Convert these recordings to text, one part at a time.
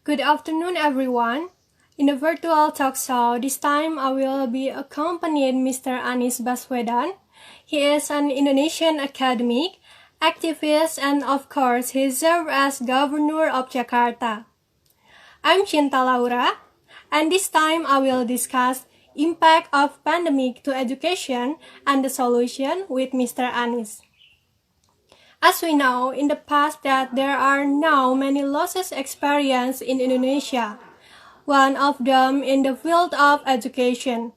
Good afternoon, everyone. In the virtual talk show, this time I will be accompanied Mr. Anies Baswedan. He is an Indonesian academic, activist, and of course, he served as Governor of Jakarta. I'm Cinta Laura, and this time I will discuss impact of pandemic to education and the solution with Mr. Anies. As we know in the past that there are now many losses experienced in Indonesia, one of them in the field of education.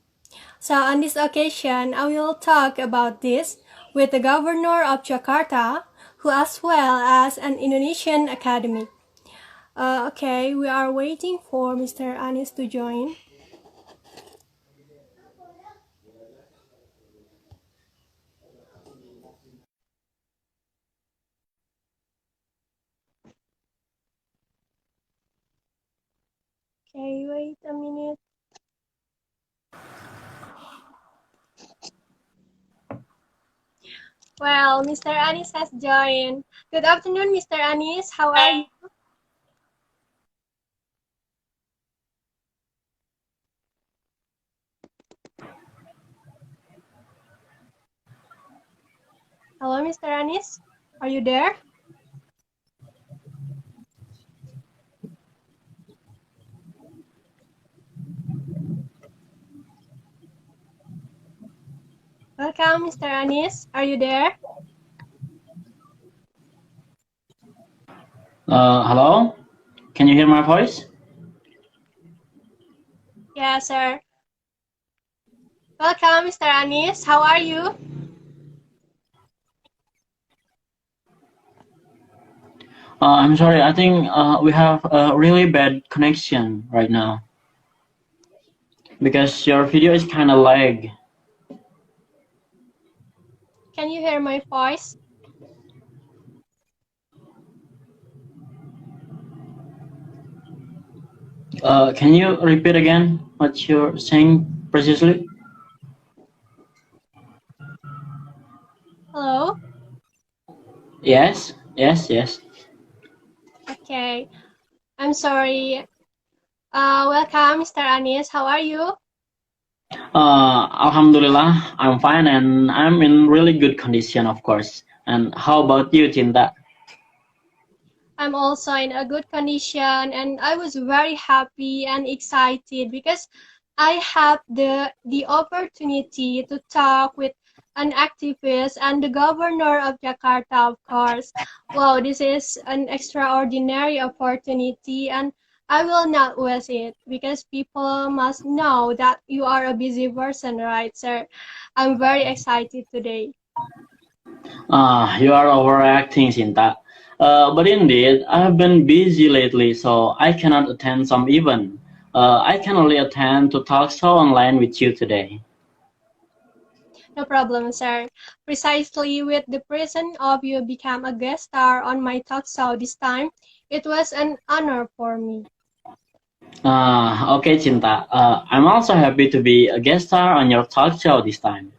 So on this occasion, I will talk about this with the Governor of Jakarta, who as well as an Indonesian academic. Okay, we are waiting for Mr. Anies to join. Okay, wait a minute. Well, Mr. Anies has joined. Good afternoon, Mr. Anies. How are you? Hello, Mr. Anies. Are you there? Welcome, Mr. Anies. Are you there? Hello? Can you hear my voice? Yes, sir. Welcome, Mr. Anies. How are you? I'm sorry, I think we have a really bad connection right now because your video is kind of lag. Can you hear my voice? Can you repeat again what you're saying precisely? Hello? Yes, yes, yes. Okay. I'm sorry. Welcome, Mr. Anies. How are you? Alhamdulillah, I'm fine and I'm in really good condition, of course. And how about you, Cinta? I'm also in a good condition and I was very happy and excited because I had the opportunity to talk with an activist and the governor of Jakarta, of course. Wow, this is an extraordinary opportunity and I will not waste it because people must know that you are a busy person, right, sir? I'm very excited today. You are overreacting, Cinta. But indeed, I have been busy lately, so I cannot attend some event. I can only attend to talk show online with you today. No problem, sir. Precisely with the presence of you become a guest star on my talk show this time, it was an honor for me. Okay, Cinta. I'm also happy to be a guest star on your talk show this time.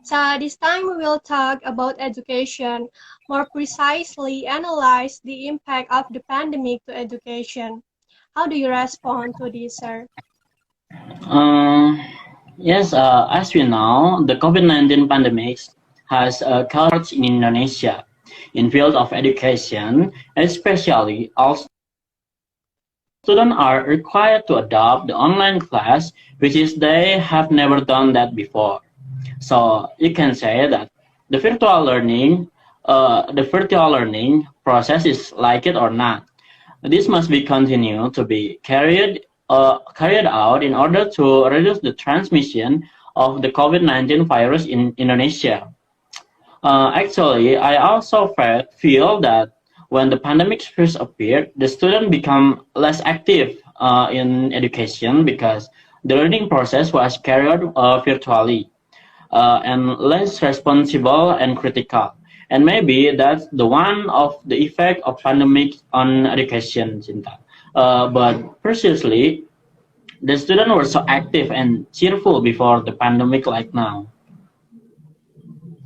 So this time we will talk about education, more precisely analyze the impact of the pandemic to education. How do you respond to this, sir? Uh, yes, as we know, the COVID-19 pandemic has caused in Indonesia in field of education, especially all students are required to adopt the online class, which is they have never done that before. So you can say that the virtual learning process is like it or not. This must be continued to be carried out in order to reduce the transmission of the COVID-19 virus in Indonesia. Actually, I also feel that when the pandemic first appeared, the students become less active in education because the learning process was carried virtually and less responsible and critical. And maybe that's the one of the effect of pandemic on education, Cinta. But precisely, the students were so active and cheerful before the pandemic like now.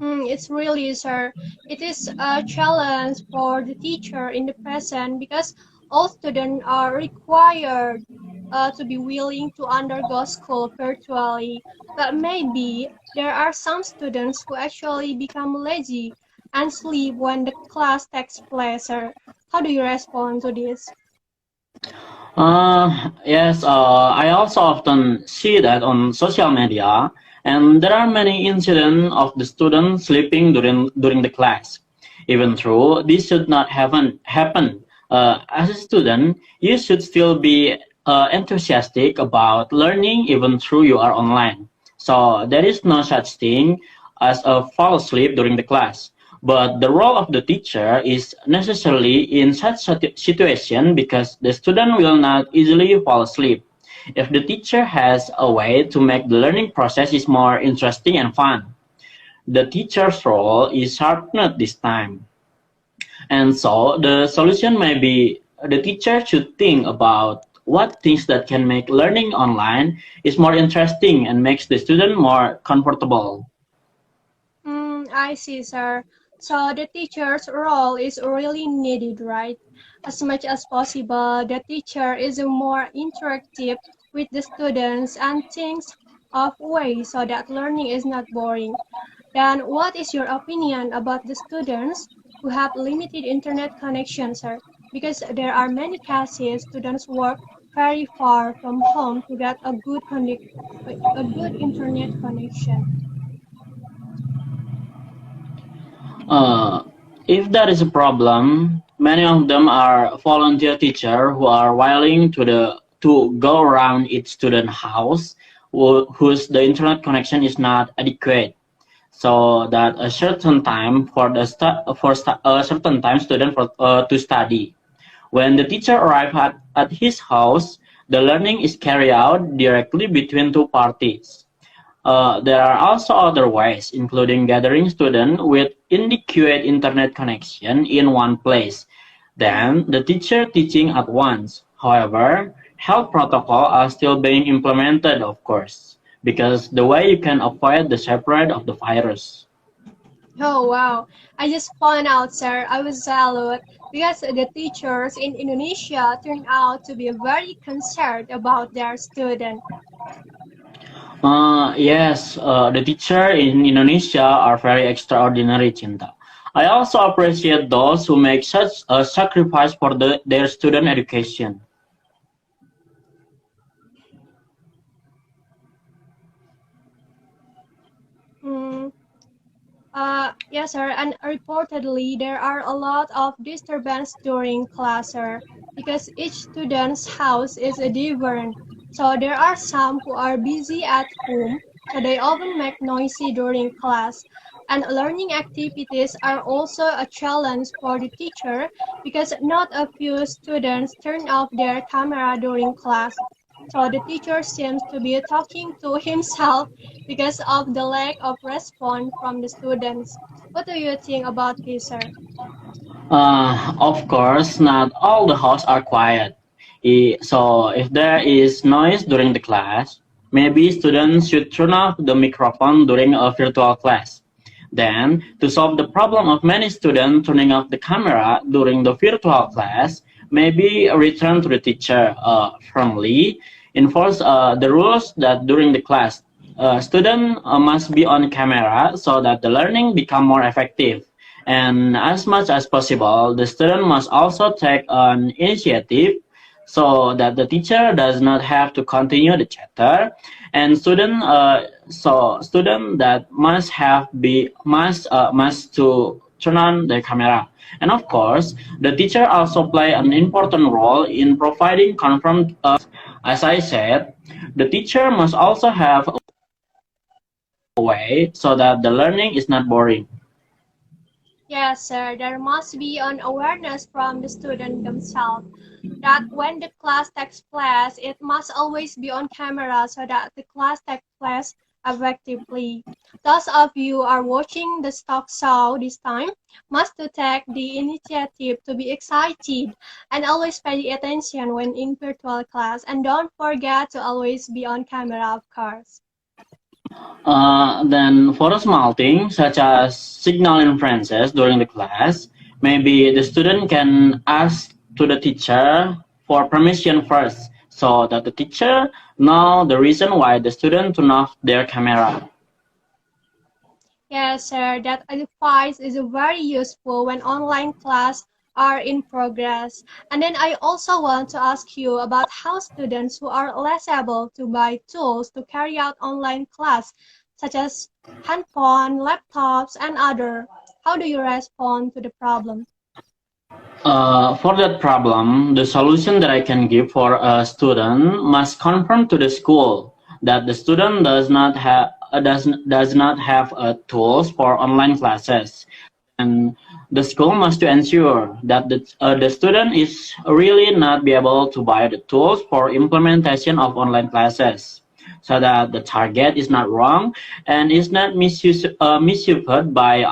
It's really, sir. It is a challenge for the teacher in the present because all students are required to be willing to undergo school virtually, but maybe there are some students who actually become lazy and sleep when the class takes place. How do you respond to this? Yes, I also often see that on social media, and there are many incidents of the students sleeping during the class. Even though this should not happen, as a student, you should still be enthusiastic about learning even though you are online. So there is no such thing as a fall asleep during the class. But the role of the teacher is necessarily in such situation because the student will not easily fall asleep. If the teacher has a way to make the learning process is more interesting and fun, the teacher's role is sharpened this time. And so the solution may be the teacher should think about what things that can make learning online is more interesting and makes the student more comfortable. I see, sir. So the teacher's role is really needed, right? As much as possible, the teacher is more interactive with the students and thinks of ways so that learning is not boring. Then what is your opinion about the students who have limited internet connection, sir? Because there are many cases students work very far from home to get a good internet connection. Uh, if that is a problem, many of them are volunteer teachers who are willing to go around each student house whose the internet connection is not adequate, so that a certain time for a certain time student to study. When the teacher arrives at his house, the learning is carried out directly between two parties. There are also other ways, including gathering students with inadequate internet connection in one place, then the teacher teaching at once. However, health protocols are still being implemented, of course, because the way you can avoid the spread of the virus. Oh wow, I just found out, sir, I was jealous because the teachers in Indonesia turned out to be very concerned about their students. Yes, the teacher in Indonesia are very extraordinary, Cinta. I also appreciate those who make such a sacrifice for their student education. Mm, yes, sir, and reportedly there are a lot of disturbance during class, sir, because each student's house is different. So there are some who are busy at home, so they often make noisy during class. And learning activities are also a challenge for the teacher because not a few students turn off their camera during class. So the teacher seems to be talking to himself because of the lack of response from the students. What do you think about this, sir? Of course, not all the houses are quiet. So if there is noise during the class, maybe students should turn off the microphone during a virtual class. Then, to solve the problem of many students turning off the camera during the virtual class, maybe return to the teacher firmly, enforce the rules that during the class, student must be on camera so that the learning become more effective. And as much as possible, the student must also take an initiative so that the teacher does not have to continue the chapter, and student that must to turn on the camera. And of course, the teacher also play an important role in providing confirmed. As I said, the teacher must also have a way so that the learning is not boring. Yes, sir. There must be an awareness from the student themselves that when the class takes place, it must always be on camera so that the class takes place effectively. Those of you who are watching the stock show this time must to take the initiative to be excited and always pay attention when in virtual class, and don't forget to always be on camera, of course. Then for a small thing, such as signal inferences during the class, maybe the student can ask to the teacher for permission first, so that the teacher know the reason why the student turn off their camera. Yes, sir, that advice is very useful when online class are in progress. And then I also want to ask you about how students who are less able to buy tools to carry out online class, such as handphone, laptops, and other, how do you respond to the problem? For that problem, the solution that I can give for a student must confirm to the school that the student does not have tools for online classes, and the school must to ensure that the student is really not be able to buy the tools for implementation of online classes, so that the target is not wrong and is not misused by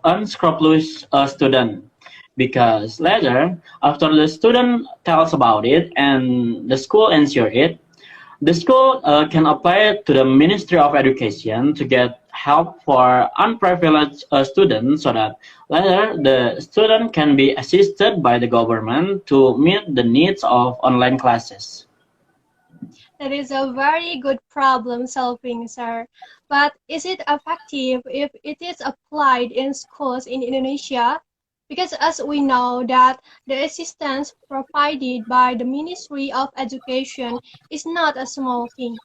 unscrupulous student, because later, after the student tells about it and the school ensure it, the school can apply it to the Ministry of Education to get help for unprivileged students, so that later the student can be assisted by the government to meet the needs of online classes. That is a very good problem solving, sir. But is it effective if it is applied in schools in Indonesia? Because as we know that the assistance provided by the Ministry of Education is not a small thing.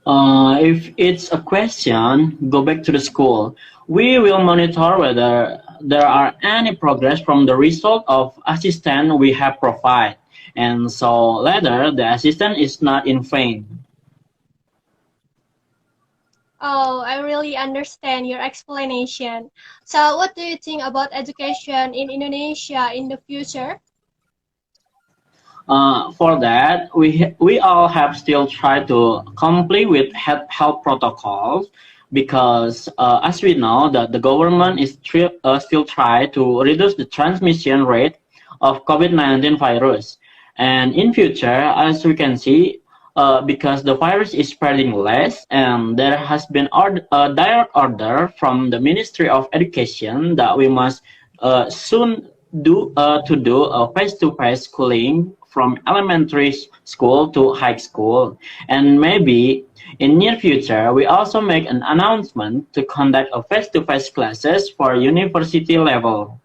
If it's a question, go back to the school. We will monitor whether there are any progress from the result of assistance we have provided. And so later, the assistance is not in vain. Oh, I really understand your explanation. So what do you think about education in Indonesia in the future? For that, we all have still tried to comply with health protocols, because as we know that the government is still try to reduce the transmission rate of COVID-19 virus. And in future, as we can see, because the virus is spreading less, and there has been a direct order from the Ministry of Education that we must soon do a face-to-face schooling from elementary school to high school. And maybe in near future, we also make an announcement to conduct a face-to-face classes for university level.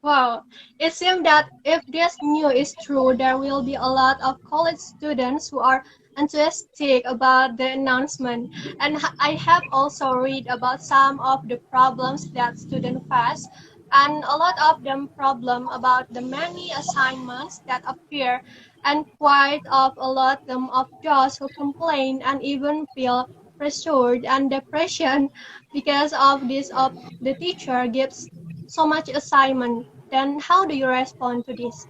Wow, it seems that if this news is true, there will be a lot of college students who are enthusiastic about the announcement. And I have also read about some of the problems that students face, and a lot of them problem about the many assignments that appear, and quite of a lot of those who complain and even feel pressured and depression because of this of the teacher gives so much assignment. Then how do you respond to this?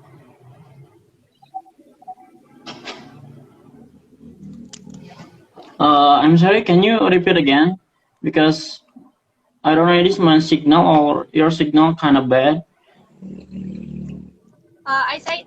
I'm sorry, can you repeat again? Because I don't know, is my signal or your signal kind of bad? I said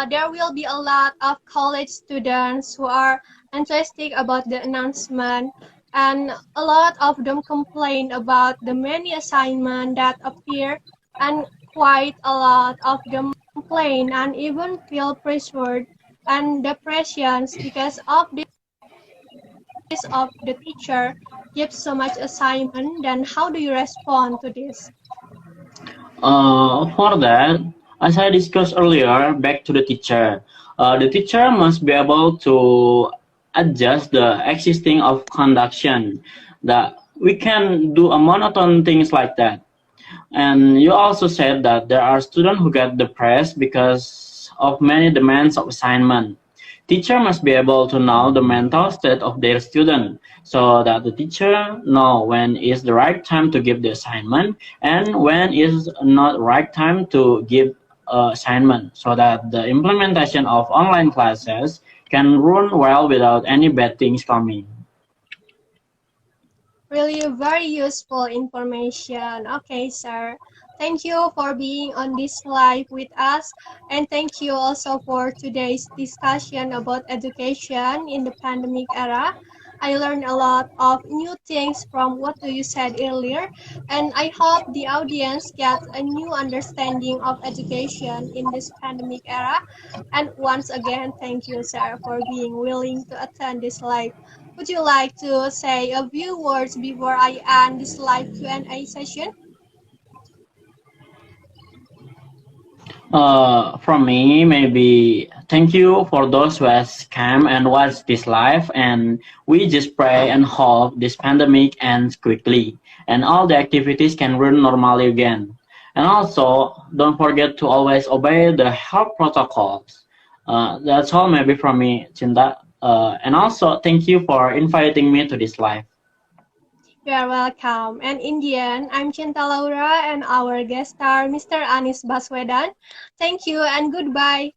there will be a lot of college students who are enthusiastic about the announcement, and a lot of them complain about the many assignments that appear, and quite a lot of them complain and even feel pressured and depressions because of this of the teacher gives so much assignment. Then how do you respond to this? For that, as I discussed earlier, back to the teacher. The teacher must be able to adjust the existing of conduction. That we can do a monotone things like that. And you also said that there are students who get depressed because of many demands of assignment. Teacher must be able to know the mental state of their student, so that the teacher know when is the right time to give the assignment and when is not right time to give assignment, so that the implementation of online classes can run well without any bad things coming. Really very useful information. Okay, sir. Thank you for being on this live with us. And thank you also for today's discussion about education in the pandemic era. I learned a lot of new things from what you said earlier, and I hope the audience gets a new understanding of education in this pandemic era. And once again, thank you, Sarah, for being willing to attend this live. Would you like to say a few words before I end this live Q&A session? From me, maybe thank you for those who has come and watched this live, and we just pray and hope this pandemic ends quickly and all the activities can run normally again. And also, don't forget to always obey the health protocols. That's all maybe from me, Cinta. And also, thank you for inviting me to this live. You are welcome. And in the end, I'm Cinta Laura and our guest star, Mr. Anis Baswedan. Thank you and goodbye.